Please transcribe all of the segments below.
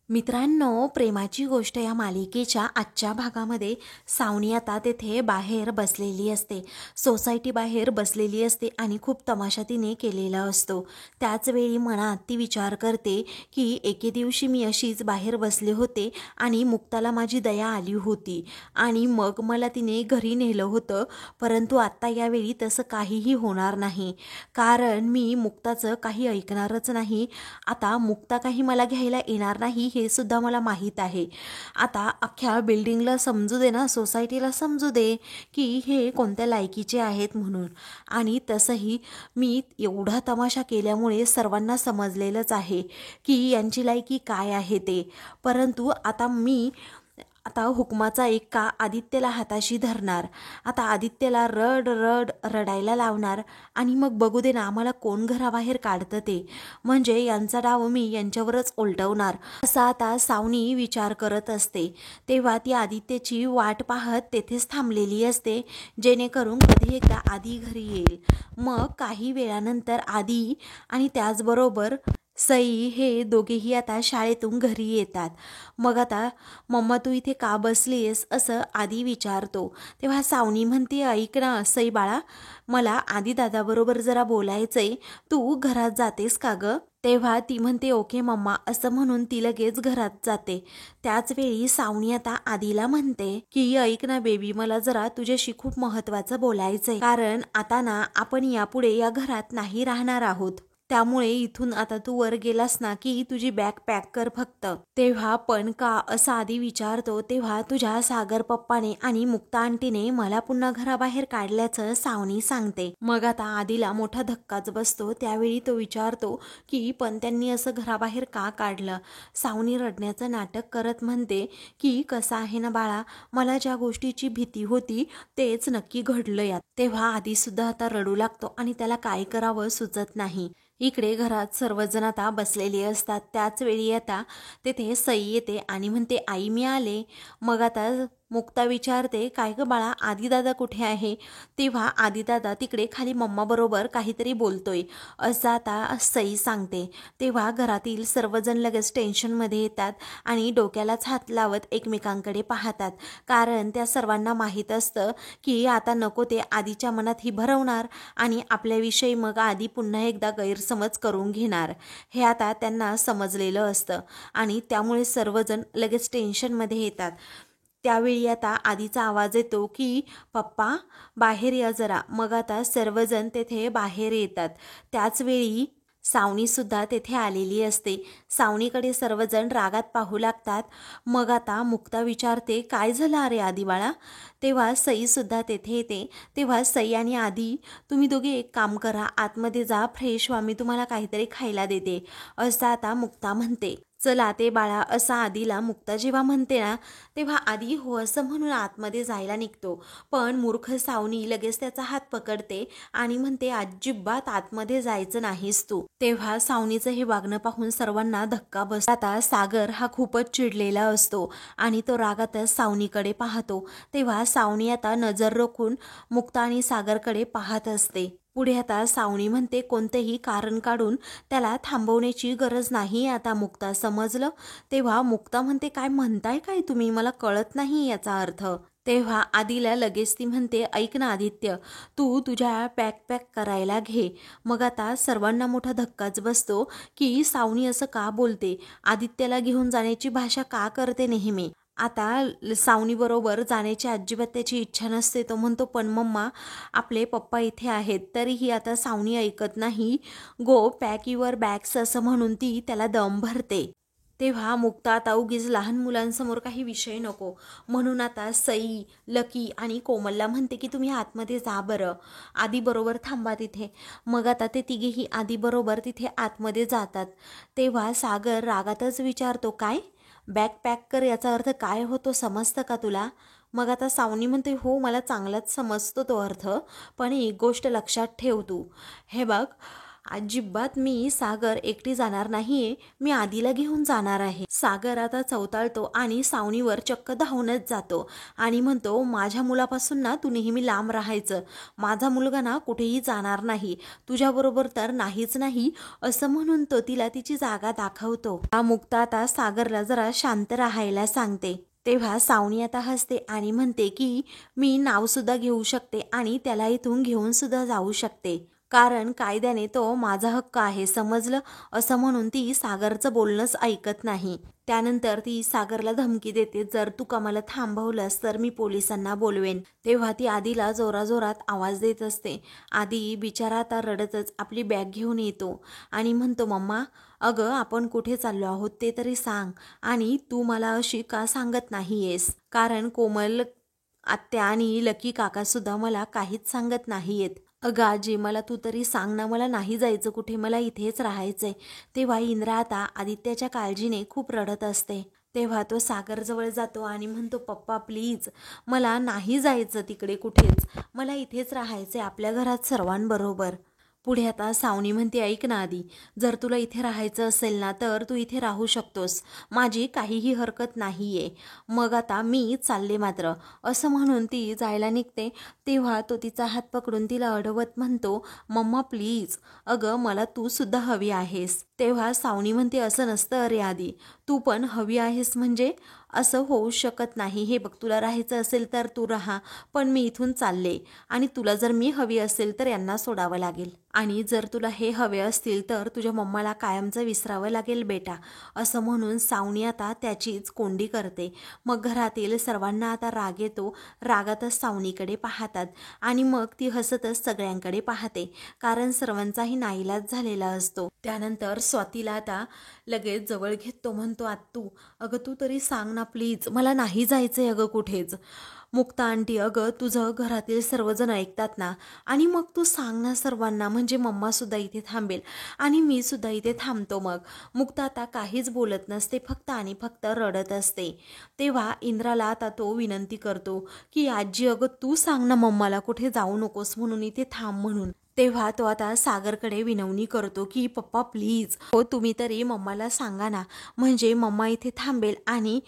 मित्रांनो, प्रेमाची गोष्ट या मालिकेच्या आजच्या भागामध्ये सावनी आता तेथे बाहेर बसलेली असते. सोसायटी बाहेर बसलेली असते आणि खूप तमाशा तिने केलेला असतो. त्याच वेळी मनात ती विचार करते की एके दिवशी मी अशीच बाहेर बसले होते आणि मुक्ताला माझी दया आली होती आणि मग मला तिने घरी नेलं होतं. परंतु आत्ता यावेळी तसं काहीही होणार नाही, कारण मी मुक्ताचं काही ऐकणारच नाही. आता मुक्ता काही मला घ्यायला येणार नाही हे सुद्धा मला माहीत आहे. आता अख्ख्या बिल्डिंगला समजू दे ना, सोसायटीला समजू दे की हे कोणत्या लायकीचे आहेत म्हणून. आणि तसंही मी एवढा तमाशा केल्यामुळे सर्वांना समजलेलंच आहे की यांची लायकी काय आहे ते. परंतु आता हुकमाचा एक्का आदित्यला हाताशी धरणार. आता आदित्यला रड रड रडायला लावणार आणि मग बघू दे ना आम्हाला कोण घराबाहेर काढतं ते. म्हणजे यांचा डाव मी यांच्यावरच उलटवणार असा आता सावनी विचार करत असते. तेव्हा ती आदित्यची वाट पाहत तेथेच थांबलेली असते, जेणेकरून कधी एकदा आदी घरी येईल. मग काही वेळानंतर आदी आणि त्याचबरोबर सई हे दोघेही आता शाळेतून घरी येतात. मग आता मम्मा तू इथे का बसलीस असं आदी विचारतो. तेव्हा सावनी म्हणते, ऐक ना सई बाळा, मला आदी दादाबरोबर जरा बोलायचंय, तू घरात जातेस का ग? तेव्हा ती म्हणते ओके मम्मा असं म्हणून ती लगेच घरात जाते. त्याच वेळी सावनी आता आदीला म्हणते की ऐक ना बेबी, मला जरा तुझ्याशी खूप महत्वाचं बोलायचंय, कारण आता ना आपण यापुढे या घरात नाही राहणार आहोत. त्यामुळे इथून आता तू वर गेलास ना की तुझी बॅग पॅक कर फक्त. तेव्हा पण का असं आधी विचारतो. तेव्हा तुझ्या सागर पप्पाने आणि मुक्ता आंटीने मला पुन्हा घराबाहेर काढल्याचं सावनी सांगते. मग आता आदीला मोठा धक्काच बसतो. त्यावेळी तो विचारतो की पण त्यांनी असं घराबाहेर का काढलं? सावनी रडण्याचं नाटक करत म्हणते की कसं आहे ना बाळा, मला ज्या गोष्टीची भीती होती तेच नक्की घडलं यात. तेव्हा आदी सुद्धा आता रडू लागतो आणि त्याला काय करावं सुचत नाही. इकडे घरात सर्वजण आता बसलेले असतात. त्याच वेळी आता तेथे सई येते आणि म्हणते आई मी आले. मग आता मुक्ता विचारते काय ग बाळा, आदिदादा कुठे आहे? तेव्हा आदिदादा तिकडे खाली मम्मा बरोबर काहीतरी बोलतोय असं आता सई सांगते. तेव्हा घरातील सर्वजण लगेच टेन्शनमध्ये येतात आणि डोक्यालाच हात लावत एकमेकांकडे पाहतात, कारण त्या सर्वांना माहीत असतं की आता नको ते आदीच्या मनात ही भरवणार आणि आपल्याविषयी मग आदी पुन्हा एकदा गैरसमज करून घेणार. हे आता त्यांना समजलेलं असतं आणि त्यामुळे सर्वजण लगेच टेन्शनमध्ये येतात. त्यावेळी आता आदीचा आवाज येतो की पप्पा बाहेर या जरा. मग आता सर्वजण तेथे बाहेर येतात. त्याचवेळी सावनी सुद्धा तेथे आलेली असते. सावनीकडे सर्वजण रागात पाहू लागतात. मग आता मुक्ता विचारते काय झालं अरे आदी बाळा? तेव्हा सई सुद्धा तेथे येते. तेव्हा सई आणि आदी तुम्ही दोघे एक काम करा, आतमध्ये जा, फ्रेश व्हा, मी तुम्हाला काहीतरी खायला देते असं आता मुक्ता म्हणते. चला ते बाळा असं आदीला मुक्ता जेव्हा म्हणते ना, तेव्हा आदी हो असं म्हणून आतमध्ये जायला निघतो. पण मूर्ख सावनी लगेच त्याचा हात पकडते आणि म्हणते अजिबात आतमध्ये जायचं नाहीस तू. तेव्हा सावनीचं हे वागणं पाहून सर्वांना धक्का बसतो. आता सागर हा खूपच चिडलेला असतो आणि तो रागातच सावनीकडे पाहतो. तेव्हा सावनी आता नजर रोखून मुक्ता आणि सागरकडे पाहत असते. पुढे आता सावनी म्हणते कोणतेही कारण काढून त्याला थांबवण्याची गरज नाही आता मुक्ता, समजलं? तेव्हा मुक्ता म्हणते काय म्हणताय काय तुम्ही, मला कळत नाही याचा अर्थ. तेव्हा आदीला लगेच ती म्हणते ऐक ना आदित्य, तू तुझ्या पॅक करायला घे. मग आता सर्वांना मोठा धक्काच बसतो की सावनी असं का बोलते, आदित्यला घेऊन जाण्याची भाषा का करते नेहमी. आता सावनी बरोबर जाण्याची अजिबात त्याची इच्छा नसते. तो म्हणतो पण मम्मा आपले पप्पा इथे आहेत. तरीही आता सावनी ऐकत नाही. गो पॅक युअर बॅग्स असं म्हणून ती त्याला दम भरते. तेव्हा मुक्ता आता उगीच लहान मुलांसमोर काही विषय नको म्हणून आता सई, लकी आणि कोमलला म्हणते की तुम्ही आतमध्ये जा बरं, आदी बरोबर थांबा तिथे. मग आता ते तिघेही आदी बरोबर तिथे आतमध्ये जातात. तेव्हा सागर रागातच विचारतो काय, बॅग पॅक कर याचा अर्थ काय होतो समजतं का तुला? मग आता सावनी म्हणते हो मला चांगलाच समजतो तो अर्थ, पण एक गोष्ट लक्षात ठेव तू, हे बघ अजिबात मी सागर एकटी जाणार नाहीये, मी आधीला घेऊन जाणार आहे. सागर आता चौताळतो आणि सावनीवर चक्क धावूनच जातो आणि म्हणतो, माझ्या मुलापासून ना तू नेहमी लांब राहायचं. माझा मुलगा ना कुठेही जाणार नाही, तुझ्याबरोबर तर नाहीच नाही, असं म्हणून तो तिला तिची जागा दाखवतो. मुक्ता आता सागरला जरा शांत राहायला सांगते. तेव्हा सावनी आता हसते आणि म्हणते की मी नाव सुद्धा घेऊ शकते आणि त्याला इथून घेऊन सुद्धा जाऊ शकते, कारण कायद्याने तो माझा हक्क आहे, समजलं. असं म्हणून ती सागरचं बोलणंच ऐकत नाही. त्यानंतर ती सागरला धमकी देते, जर तू का मला थांबवलंस तर मी पोलिसांना बोलवेन. तेव्हा ती आधीला जोराजोरात आवाज देत असते. आधी बिचारा आता रडतच आपली बॅग घेऊन येतो आणि म्हणतो, मम्मा अगं आपण कुठे चाललो आहोत ते तरी सांग, आणि तू मला अशी का सांगत नाहीयेस, कारण कोमल आत्या आणि लकी काका सुद्धा मला काहीच सांगत नाहीयेत. अगं आजी मला तू तरी सांग ना, मला नाही जायचं कुठे, मला इथेच राहायचंय. तेव्हा इंद्रा आता आदित्याच्या काळजीने खूप रडत असते. तेव्हा तो सागरजवळ जातो आणि म्हणतो, पप्पा प्लीज मला नाही जायचं तिकडे कुठेच, मला इथेच राहायचंय आपल्या घरात सर्वांबरोबर. पुढे आता सावनी म्हणते, ऐक ना आधी, जर तुला इथे राहायचं असेल ना तर तू इथे राहू शकतोस, माझी काहीही हरकत नाहीये. मग आता मी चालले मात्र. असं म्हणून ती जायला निघते. तेव्हा तो तिचा हात पकडून तिला अडवत म्हणतो, मम्मा प्लीज, अगं मला तू सुद्धा हवी आहेस. तेव्हा सावनी म्हणते, असं नसतं अरे आधी, तू पण हवी आहेस म्हणजे असं होऊ शकत नाही. हे बघ, तुला राहायचं असेल तर तू राहा, पण मी इथून चालले, आणि तुला जर मी हवी असेल तर यांना सोडावं लागेल, आणि जर तुला हे हवे असतील तर तुझ्या मम्माला कायमचं विसरावं लागेल बेटा. असं म्हणून सावनी आता त्याचीच कोंडी करते. मग घरातील सर्वांना आता राग येतो. रागातच सावनीकडे पाहतात आणि मग ती हसतच सगळ्यांकडे पाहते, कारण सर्वांचाही नाईलाज झालेला असतो. त्यानंतर स्वातीला आता लगेच जवळ घेत तो म्हणतो, आत्तू अगं तू तरी सांग ना प्लीज, मला नाही जायचंय अगं कुठेच. मुक्ता आंटी, अगं तुझं घरातील सर्वजण ऐकतात ना, आणि मग तू सांग ना सर्वांना, म्हणजे मम्मा सुद्धा इथे थांबेल आणि मी सुद्धा इथे थांबतो. मग मुक्ता आता काहीच बोलत नसते, फक्त आणि फक्त रडत असते. तेव्हा इंद्राला आता तो विनंती करतो की आजी अगं तू सांग ना मम्माला कुठे जाऊ नकोस म्हणून, इथे थांब म्हणून. तेव्हा तो आता सागरकडे विनवणी करतो की पप्पा प्लीज, हो तुम्ही तरी मम्माला सांगा ना, म्हणजे मम्मा इथे थांबेल आणि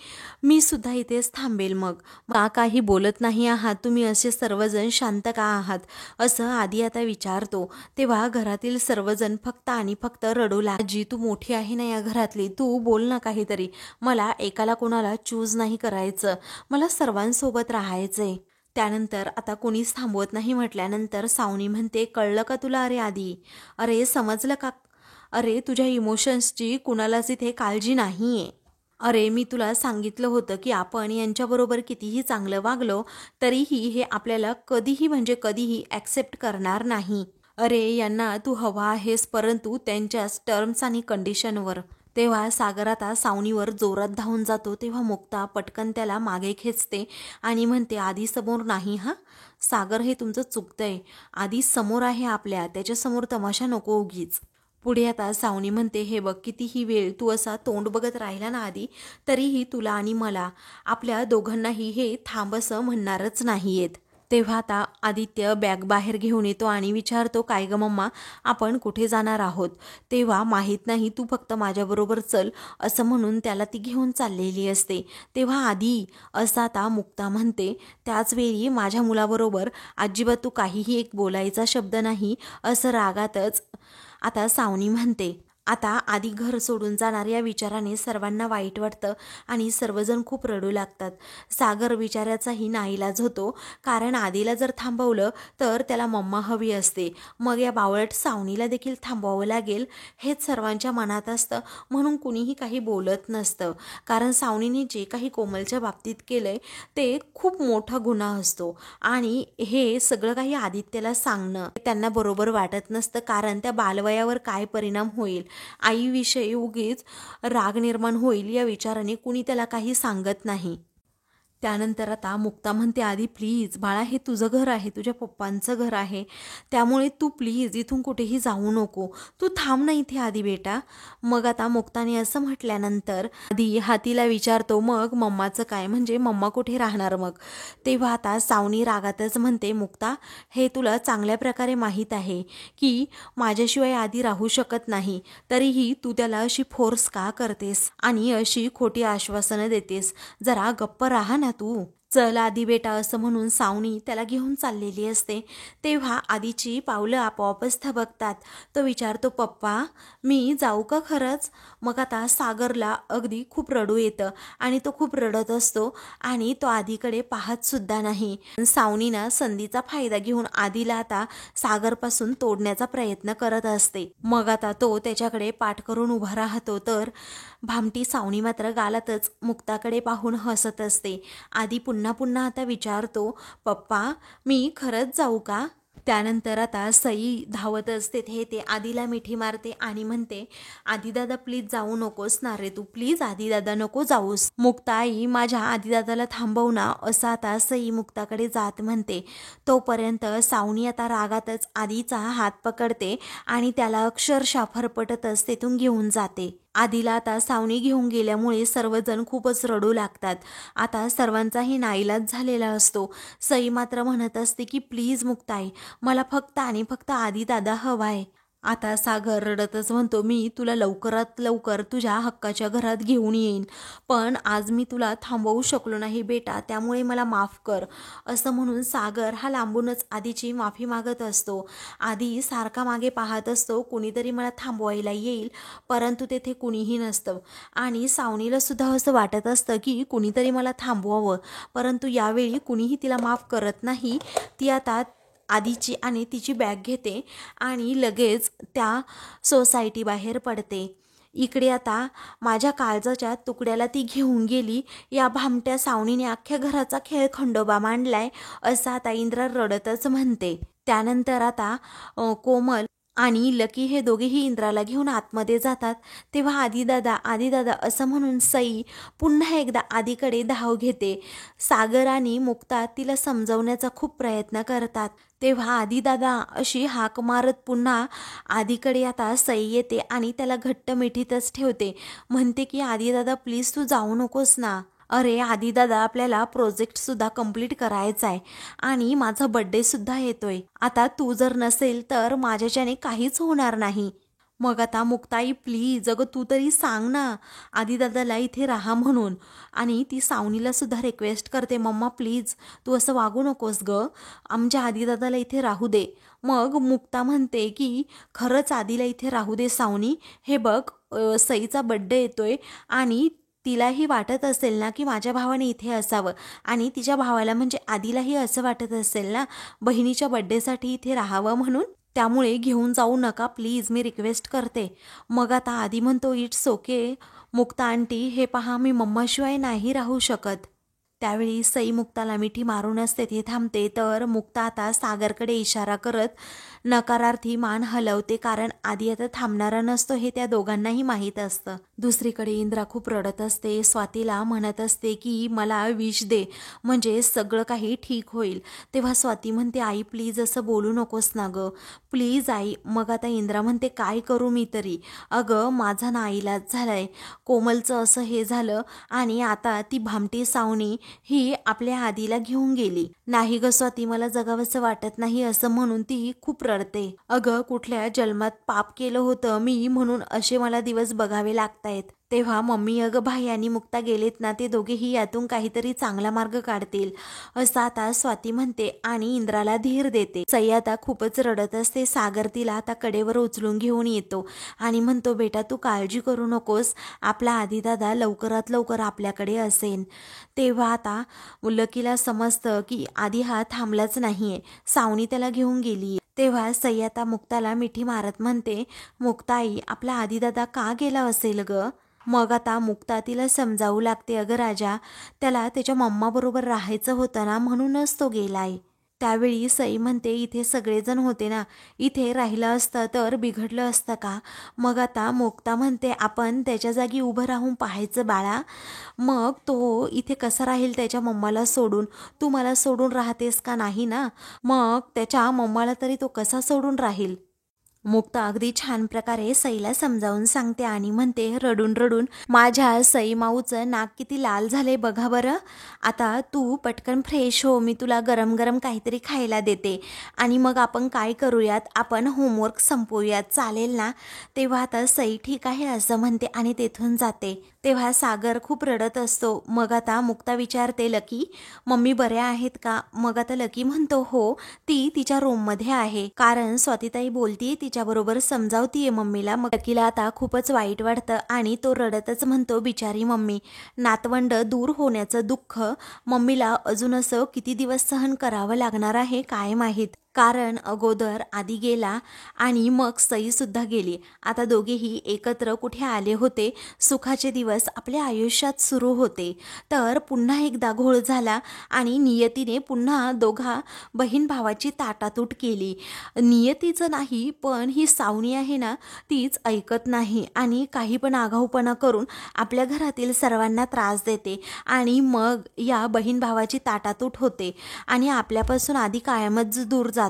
मी सुद्धा इथेच थांबेल. मग का काही बोलत नाही आहात तुम्ही, असे सर्वजण शांत का आहात, असं आधी आता विचारतो. तेव्हा घरातील सर्वजण फक्त आणि फक्त रडू लागले. आजी तू मोठी आहे ना या घरातली, तू बोल ना काहीतरी, मला एकाला कोणाला चूज नाही करायचं, मला सर्वांसोबत राहायचंय. त्यानंतर आता कोणीच थांबवत नाही म्हटल्यानंतर सावनी म्हणते, कळलं का तुला अरे आधी, अरे समजलं का, अरे तुझ्या इमोशन्सची कुणालाच इथे काळजी नाहीये. अरे मी तुला सांगितलं होतं की आपण यांच्याबरोबर कितीही चांगलं वागलो तरीही हे आपल्याला कधीही म्हणजे कधीही ॲक्सेप्ट करणार नाही. अरे यांना तू हवा आहेस, परंतु त्यांच्याच टर्म्स आणि कंडिशनवर. तेव्हा सागर आता सावनीवर जोरात धावून जातो. तेव्हा मुक्ता पटकन त्याला मागे खेचते आणि म्हणते, आधी समोर नाही हा सागर, हे तुमचं चुकतंय, आधी समोर आहे आपल्या, त्याच्यासमोर तमाशा नको उगीच. पुढे आता सावनी म्हणते, हे बघ कितीही वेळ तू असा तोंड बघत राहिला ना आधी, तरीही तुला आणि मला, आपल्या दोघांनाही हे थांब असं म्हणणारच नाहीयेत. तेव्हा आता आदित्य बॅग बाहेर घेऊन येतो आणि विचारतो, काय ग मम्मा आपण कुठे जाणार आहोत. तेव्हा माहीत नाही, तू फक्त माझ्याबरोबर चल, असं म्हणून त्याला ती घेऊन चाललेली असते. तेव्हा आधी असं आता मुक्ता म्हणते, त्याचवेळी माझ्या मुलाबरोबर अजिबात तू काहीही एक बोलायचा शब्द नाही, असं रागातच आता सावनी म्हणते. आता आधी घर सोडून जाणार या विचाराने सर्वांना वाईट वाटतं आणि सर्वजण खूप रडू लागतात. सागर विचाराचाही नाईलाज होतो, कारण आधीला जर थांबवलं तर त्याला मम्मा हवी असते, मग या बावळट सावनीला देखील थांबवावं लागेल, हेच सर्वांच्या मनात असतं. म्हणून कुणीही काही बोलत नसतं, कारण सावनीने जे काही कोमलच्या बाबतीत केलंय ते खूप मोठा गुन्हा असतो आणि हे सगळं काही आदित्यला सांगणं त्यांना बरोबर वाटत नसतं, कारण त्या बालवयावर काय परिणाम होईल, आईविषयी उगीच राग निर्माण होईल या विचाराने कुणी त्याला काही सांगत नाही. त्यानंतर आता मुक्ता म्हणते, आधी प्लीज बाळा, हे तुझं घर आहे, तुझ्या पप्पांचं घर आहे, त्यामुळे तू प्लीज इथून कुठेही जाऊ नको, तू थांब ना इथे आधी बेटा. मग आता मुक्ताने असं म्हटल्यानंतर आधी हातीला विचारतो, मग मम्माचं काय, म्हणजे मम्मा कुठे राहणार मग. तेव्हा आता सावनी रागातच म्हणते, मुक्ता, हे तुला चांगल्या प्रकारे माहीत आहे की माझ्याशिवाय आधी राहू शकत नाही, तरीही तू त्याला अशी फोर्स का करतेस आणि अशी खोटी आश्वासनं देतेस, जरा गप्प राहा ना तू. चल आधी बेटा, असं म्हणून सावनी त्याला घेऊन चाललेली असते. तेव्हा आधीची पावलं आपोआपच थबकतात. तो विचारतो, पप्पा मी जाऊ का खरंच. मग आता सागरला अगदी खूप रडू येतं आणि तो खूप रडत असतो आणि तो आधीकडे पाहत सुद्धा नाही. सावनीना संधीचा फायदा घेऊन आधीला आता सागरपासून तोडण्याचा प्रयत्न करत असते. मग आता तो त्याच्याकडे पाठ करून उभा राहतो, तर भामटी सावनी मात्र गालातच मुक्ताकडे पाहून हसत असते. आधी पुन्हा पुन्हा आता विचारतो, पप्पा मी खरंच जाऊ का. त्यानंतर आता सई धावत असते, ते आधीला मिठी मारते आणि म्हणते, आदिदादा प्लीज जाऊ नकोस ना रे तू, प्लीज आदिदादा नको जाऊस. मुक्ता आई माझ्या आदिदादाला थांबव ना, असं आता सई मुक्ताकडे जात म्हणते. तोपर्यंत सावनी आता रागातच आधीचा हात पकडते आणि त्याला अक्षरशः फरफटतच तेथून घेऊन जाते. आधीला आता सावनी घेऊन गेल्यामुळे सर्वजण खूपच रडू लागतात. आता सर्वांचाही नाईलाज झालेला असतो. सई मात्र म्हणत असते की प्लीज मुक्ताई, मला फक्त आणि फक्त आदिदादा हवाय. आता सागर रडतच म्हणतो, मी तुला लवकरात लवकर तुझ्या हक्काच्या घरात घेऊन येईन, पण आज मी तुला थांबवू शकलो नाही बेटा, त्यामुळे मला माफ कर. असं म्हणून सागर हा लांबूनच आधीची माफी मागत असतो. आधी सारखा मागे पाहत असतो, कुणीतरी मला थांबवायला येईल, परंतु तेथे कुणीही नसतं आणि सावनीला सुद्धा असं वाटत असतं की कुणीतरी मला थांबवावं, परंतु यावेळी कुणीही तिला माफ करत नाही. ती आता आधीची आणि तिची बॅग घेते आणि लगेच त्या सोसायटी बाहेर पडते. इकडे आता माझ्या काळजाच्या तुकड्याला ती घेऊन गेली, या भामट्या सावनीने अख्ख्या घराचा खेळ खंडोबा मांडलाय, असं आता इंद्रा रडतच म्हणते. त्यानंतर आता कोमल आणि लकी हे दोघेही इंद्राला घेऊन आतमध्ये जातात. तेव्हा आदिदादा असं म्हणून सई पुन्हा एकदा आधीकडे धाव घेते. सागर आणि मुक्ता तिला समजवण्याचा खूप प्रयत्न करतात. तेव्हा आदिदादा अशी हाक मारत पुन्हा आधीकडे आता सई येते आणि त्याला घट्ट मिठीतच ठेवते. म्हणते की आदिदादा प्लीज तू जाऊ नकोस ना. अरे आदिदादा, आपल्याला प्रोजेक्टसुद्धा कंप्लीट करायचा आहे आणि माझा बड्डेसुद्धा येतोय. आता तू जर नसेल तर माझ्याच्याने काहीच होणार नाही. मग आता मुक्ताई प्लीज, अगं तू तरी सांग ना आदिदादाला इथे राहा म्हणून. आणि ती सावनीला सुद्धा रिक्वेस्ट करते, मम्मा प्लीज तू असं वागू नकोस ग, आमच्या आदिदादाला इथे राहू दे. मग मुक्ता म्हणते की खरंच आदिला इथे राहू दे सावनी, हे बघ सईचा बड्डे येतोय आणि तिलाही वाटत असेल ना की माझ्या भावाने इथे असावं, आणि तिच्या भावाला म्हणजे आदिलाही असं वाटत असेल ना बहिणीच्या बड्डेसाठी इथे राहावं म्हणून, त्यामुळे घेऊन जाऊ नका प्लीज, मी रिक्वेस्ट करते. मग आता आधी म्हणतो, इट्स ओके मुक्ता आंटी, हे पहा मी मम्माशिवाय नाही राहू शकत. त्यावेळी सई मुक्ताला मिठी मारूनच तेथे थांबते, तर मुक्ता आता सागरकडे इशारा करत नकारार्थी मान हलवते, कारण आधी आता थांबणारा नसतो हे त्या दोघांनाही माहीत असतं. दुसरीकडे इंद्रा खूप रडत असते. स्वातीला म्हणत असते की मला विष दे, म्हणजे सगळं काही ठीक होईल. तेव्हा स्वाती म्हणते, आई प्लीज असं बोलू नकोस ना गं, प्लीज आई. मग आता इंद्रा म्हणते, काय करू मी तरी, अगं माझा नाईलाज झालाय, कोमलचं असं हे झालं आणि आता ती भामटी सावनी ही आपल्या आधीला घेऊन गेली. नाही ग स्वाती, मला जगावंसं वाटत नाही, असं म्हणून ती खूप रडते. अगं कुठल्या जन्मात पाप केलं होतं मी, म्हणून असे मला दिवस बघावे लागतायत. तेव्हा मम्मी, अगं भाई आणि मुक्ता गेलेत ना, ते दोघेही यातून काहीतरी चांगला मार्ग काढतील, असं आता स्वाती म्हणते आणि इंद्राला धीर देते. सई आता खूपच रडत असते. सागर तिला आता कडेवर उचलून घेऊन येतो आणि म्हणतो, बेटा तू काळजी करू नकोस, आपला आदिदादा लवकरात लवकर आपल्याकडे असेल. तेव्हा आता लकीला समजतं की आधी हा थांबलाच नाहीये, सावनी त्याला घेऊन गेली. तेव्हा सई आता मुक्ताला मिठी मारत म्हणते, मुक्ताई आपला आदिदादा का गेला असेल ग. मग आता मुक्ता तिला समजावू लागते, अगं राजा, त्याला त्याच्या मम्मा बरोबर राहायचं होतं ना, म्हणूनच तो गेलाय. त्यावेळी सई म्हणते, इथे सगळेजण होते ना, इथे राहिलं असतं तर बिघडलं असतं का? मग आता मुक्ता म्हणते, आपण त्याच्या जागी उभं राहून पाहायचं बाळा. मग तो इथे कसा राहील त्याच्या मम्माला सोडून? तू मला सोडून राहतेस का? नाही ना. मग त्याच्या मम्माला तरी तो कसा सोडून राहील? मुक्ता अगदी छान प्रकारे सईला समजावून सांगते आणि म्हणते रडून रडून, माझ्या सई माऊचं नाक किती लाल झाले बघा बरं. आता तू पटकन फ्रेश हो, मी तुला गरम गरम काहीतरी खायला देते आणि मग आपण काय करूयात, आपण होमवर्क संपवूयात, चालेल ना? तेव्हा आता सई ठीक आहे असं म्हणते आणि तेथून जाते. तेव्हा सागर खूप रडत असतो. मग आता मुक्ता विचारते, लकी मम्मी बऱ्या आहेत का? मग आता लकी म्हणतो, हो, ती तिच्या रूममध्ये आहे, कारण स्वातीताई बोलतीये तिच्याबरोबर, समजावतीये मम्मीला. मग लकीला आता खूपच वाईट वाटतं आणि तो रडतच म्हणतो, बिचारी मम्मी, नातवंड दूर होण्याचं दुःख मम्मीला अजून असं किती दिवस सहन करावं लागणार आहे काय माहीत. कारण अगोदर आधी गेला आणि मग सई सुद्धा गेली. आता दोघेही एकत्र कुठे आले होते, सुखाचे दिवस आपल्या आयुष्यात सुरू होते. तर पुन्हा एकदा घोळ झाला आणि नियतीने पुन्हा दोघा बहीण भावाची ताटातूट केली. नियतीचं नाही, पण ही सावनी आहे ना, तीच ऐकत नाही आणि काही पण आगाऊपणा करून आपल्या घरातील सर्वांना त्रास देते आणि मग या बहीण भावाची ताटातूट होते आणि आपल्यापासून आधी कायमच दूर जातो.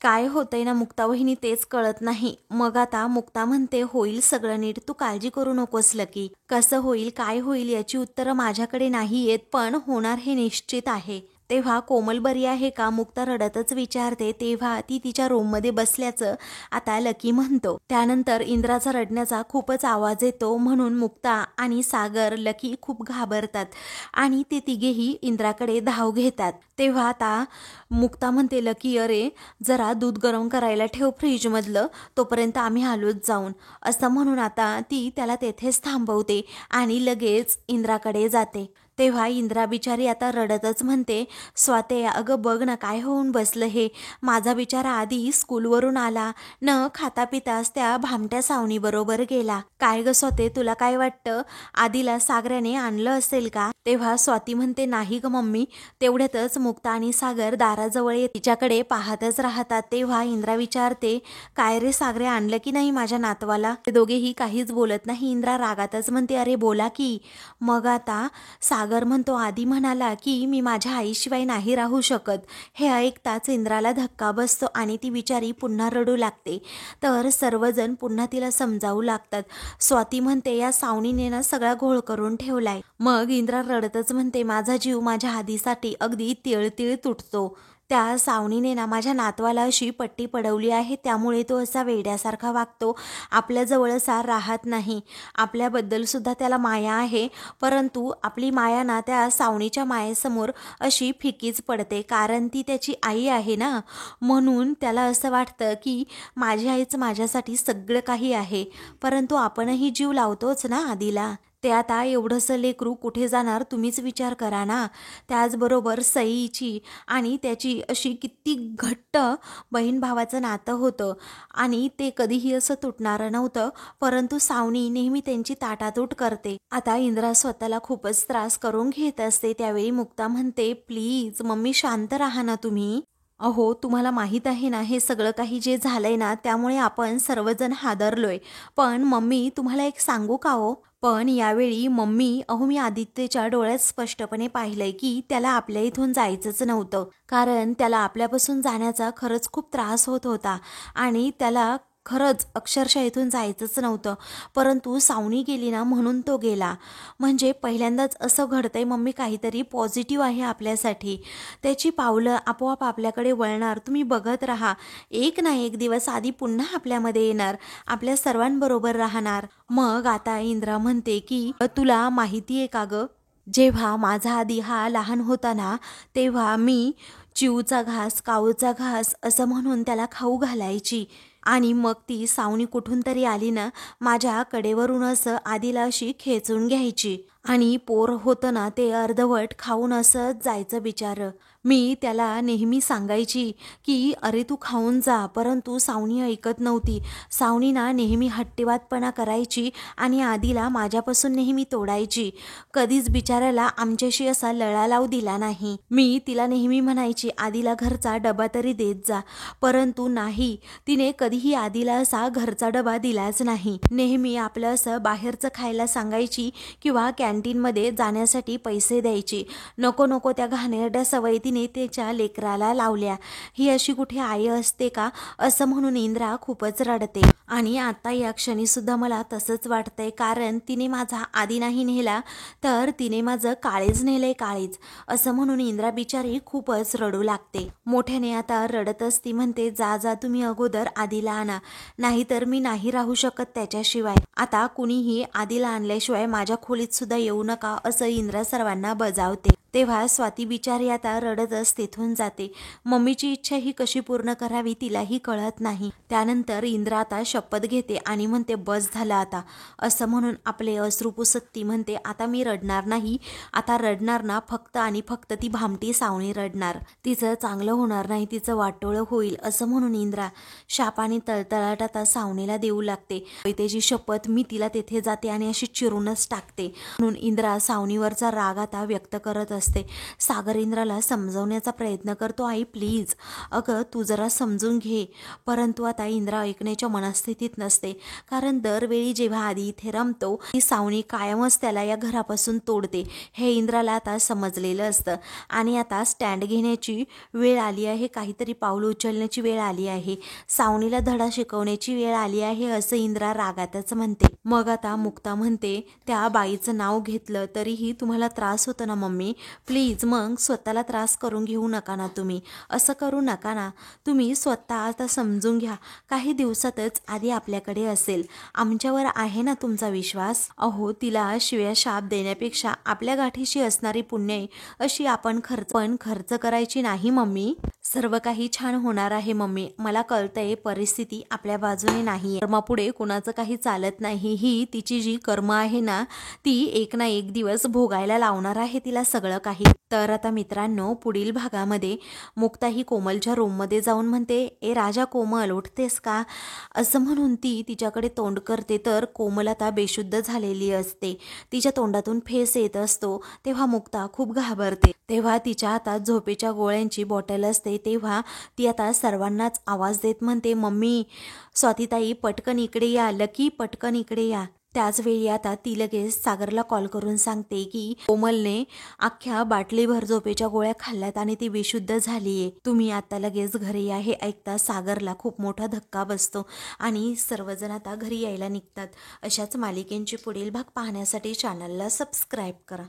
काय होतंय ना मुक्ता वहिनी तेच कळत नाही. मग आता मुक्ता म्हणते, होईल सगळं नीट, तू काळजी करू नकोस लकी. कसं होईल काय होईल याची उत्तरं माझ्याकडे नाही येत, पण होणार हे निश्चित आहे. तेव्हा कोमल बरी आहे का? मुक्ता रडतच विचारते. तेव्हा ती तिच्या रूममध्ये बसल्याचं आता लकी म्हणतो. त्यानंतर इंद्राचा रडण्याचा खूपच आवाज येतो, म्हणून मुक्ता आणि सागर लकी खूप घाबरतात आणि ते तिघेही इंद्राकडे धाव घेतात. तेव्हा आता मुक्ता म्हणते, लकी अरे जरा दूध गरम करायला ठेव फ्रीजमधलं, तोपर्यंत आम्ही आलोच जाऊन. असं म्हणून आता ती त्याला तेथेच थांबवते आणि लगेच इंद्राकडे जाते. तेव्हा इंद्रा बिचारी आता रडतच म्हणते, स्वाते अगं बघ ना काय होऊन बसलं हे. माझा बिचारा आधी स्कूलवरून आला, न खाता पिताच त्या भामट्या सावनीबरोबर गेला. काय ग स्वाते, तुला काय वाटतं, आधीला सागराने आणलं असेल का? तेव्हा स्वाती म्हणते, नाही ग मम्मी. तेवढ्यातच मुक्ता आणि सागर दाराजवळ तिच्याकडे पाहतच राहतात. तेव्हा इंद्रा विचारते, काय रे सागरे, आणलं की नाही माझ्या नातवाला? ते दोघेही काहीच बोलत नाही. इंद्रा रागातच म्हणते, अरे बोला की. मग आता सागर म्हणतो, आधी म्हणाला की मी माझ्या आईशिवाय नाही राहू शकत. हे ऐकताच इंद्राला धक्का बसतो आणि ती बिचारी पुन्हा रडू लागते. तर सर्वजण पुन्हा तिला समजावू लागतात. स्वाती म्हणते, या सावनीने ना सगळा घोळ करून ठेवलाय. मग इंद्रा रडतच म्हणते, माझा जीव माझ्या आधीसाठी अगदी तिळतिळ तुटतो. त्या सावनीने ना माझ्या नातवाला अशी पट्टी पडवली आहे, त्यामुळे तो असा वेड्यासारखा वागतो, आपल्याजवळ असा राहत नाही. आपल्याबद्दल सुद्धा त्याला माया आहे, परंतु आपली माया ना त्या सावनीच्या मायेसमोर अशी फिकीच पडते, कारण ती त्याची आई आहे ना. म्हणून त्याला असं वाटतं की माझी आईच माझ्यासाठी सगळं काही आहे, परंतु आपणही जीव लावतोच ना आधीला. ते आता एवढंसं लेकरू कुठे जाणार तुम्हीच विचार करा ना. त्याचबरोबर सईची आणि त्याची अशी किती घट्ट बहीण भावाचं नातं होतं आणि ते कधीही असं तुटणारं नव्हतं, परंतु सावनी नेहमी त्यांची ताटातूट करते. आता इंद्रा स्वतःला खूपच त्रास करून घेत असते. त्यावेळी मुक्ता म्हणते, प्लीज मम्मी शांत राहा ना तुम्ही. अहो तुम्हाला माहीत आहे ना हे सगळं काही जे झालंय ना, त्यामुळे आपण सर्वजण हादरलोय. पण मम्मी तुम्हाला एक सांगू का हो? पण यावेळी मम्मी, अहो मी आदित्यच्या डोळ्यात स्पष्टपणे पाहिलंय की त्याला आपल्या इथून जायचंच नव्हतं, कारण त्याला आपल्यापासून जाण्याचा खरंच खूप त्रास होत होता आणि त्याला खरंच अक्षरशः इथून जायचंच नव्हतं, परंतु सावनी गेली ना म्हणून तो गेला. म्हणजे पहिल्यांदाच असं घडतंय मम्मी, काहीतरी पॉझिटिव्ह आहे आपल्यासाठी. त्याची पावलं आपोआप आपल्याकडे वळणार, तुम्ही बघत राहा. एक ना एक दिवस आधी पुन्हा आपल्यामध्ये येणार, आपल्या सर्वांबरोबर राहणार. मग आता इंद्रा म्हणते की तुला माहिती आहे का ग, जेव्हा माझा आधी हा लहान होता ना, तेव्हा मी चिऊचा घास, काऊचा घास असं म्हणून त्याला खाऊ घालायची आणि मग ती सावनी कुठून तरी आली ना, माझ्या कडेवरून असं आधीला अशी खेचून घ्यायची आणि पोर होतं ना ते अर्धवट खाऊन असं जायचं बिचारं. मी त्याला नेहमी सांगायची की अरे तू खाऊन जा, परंतु सावनी ऐकत नव्हती. सावनी ना नेहमी हट्टीवादपणा करायची आणि आधीला माझ्यापासून नेहमी तोडायची. कधीच बिचाऱ्याला आमच्याशी असा लळा लावू दिला नाही. मी तिला नेहमी म्हणायची आधीला घरचा डबा तरी देत जा, परंतु नाही, तिने कधीही आधीला असा घरचा डबा दिलाच नाही. नेहमी आपलं असं बाहेरचं खायला सांगायची किंवा कॅन्टीनमध्ये जाण्यासाठी पैसे द्यायची. नको नको त्या घाणेरड्या सवयी तिने त्याच्या लेकराला लावल्या. ही अशी कुठे आई असते का, असं म्हणून इंद्रा खूपच रडते. आणि आता या क्षणी सुद्धा मला तसंच वाटतंय, कारण तिने माझा आधी नाही नेला तर तिने माझं काळीज नेलंय, काळीज, असं म्हणून इंद्रा बिचारी खूपच रडू लागते. मोठ्याने आता रडत असती, म्हणते जा जा तुम्ही अगोदर आधीला आणा, नाहीतर मी नाही राहू शकत त्याच्याशिवाय. आता कुणीही आधीला आणल्याशिवाय माझ्या खोलीत सुद्धा येऊ नका, असं इंद्रा सर्वांना बजावते. तेव्हा स्वाती बिचारी आता रडतच तिथून जाते. मम्मीची इच्छा ही कशी पूर्ण करावी तिलाही कळत नाही. त्यानंतर इंद्रा आता शपथ घेते आणि म्हणते बस झालं आता, असं म्हणून आपले अश्रू पुसत ती म्हणते आता मी रडणार नाही, आता रडणार ना फक्त आणि फक्त ती भामटी सावणी रडणार, तिचं चांगलं होणार नाही, तिचं वाटोळं होईल, असं म्हणून इंद्रा शाप आणि तळतळाट आता सावणीला देऊ लागते. त्याची शपथ मी तिला तेथे जाते आणि अशी चिरूनच टाकते, म्हणून इंद्रा सावणीवरचा राग आता व्यक्त करत असते. सागर इंद्राला समजवण्याचा प्रयत्न करतो, आई प्लीज, अगं तू जरा समजून घे, परंतु आता इंद्रा ऐकण्याच्या मनस्थितीत नसते, कारण दरवेळी जेव्हा आधी इथे रमतो ती सावणी कायमच त्याला या घरापासून तोडते, हे इंद्राला आता समजलेलं असतं. आणि आता स्टँड घेण्याची वेळ आली आहे, काहीतरी पाऊल उचलण्याची वेळ आली आहे, सावणीला धडा शिकवण्याची वेळ आली आहे, असं इंद्रा रागातच म्हणते. मग आता मुक्ता म्हणते त्या बाईचं नाव घेतलं तरीही तुम्हाला त्रास होतो ना मम्मी, प्लीज मग स्वतःला त्रास करून घेऊ नका ना, तुम्ही असं करू नका ना, तुम्ही स्वतः आता समजून घ्या, काही दिवसातच आधी आपल्याकडे असेल, आमच्यावर आहे ना तुमचा विश्वास. अहो तिला शिव्या शाप देण्यापेक्षा आपल्या गाठीशी असणारी पुण्य अशी आपण खर्च करायची नाही मम्मी, सर्व काही छान होणार आहे मम्मी, मला कळतंय परिस्थिती आपल्या बाजूने नाही, कर्मापुढे कुणाचं काही चालत नाही, ही तिची जी कर्म आहे ना ती एक ना एक दिवस भोगायला लावणार आहे तिला सगळं काही. तर आता मित्रांनो पुढील भागामध्ये मुक्ता ही कोमलच्या रूममध्ये जाऊन म्हणते ए राजा कोमल उठतेस का, असं म्हणून ती तिच्याकडे तोंड करते, तर कोमल आता बेशुद्ध झालेली असते, तिच्या तोंडातून फेस येत असतो. तेव्हा मुक्ता खूप घाबरते. तेव्हा तिच्या हातात झोपेच्या गोळ्यांची बॉटल असते. तेव्हा ती आता सर्वांनाच आवाज देत म्हणते मम्मी, स्वातीताई पटकन इकडे या, लकी पटकन इकडे या. त्याच वेळी आता ती लगेच सागरला कॉल करून सांगते की कोमलने अख्ख्या बाटलीभर झोपेच्या गोळ्या खाल्ल्यात आणि ती बेशुद्ध झालीये, तुम्ही आता लगेच घरी या. हे ऐकता सागरला खूप मोठा धक्का बसतो आणि सर्वजण आता घरी यायला निघतात. अशाच मालिकेंची पुढील भाग पाहण्यासाठी चॅनलला सबस्क्राईब करा.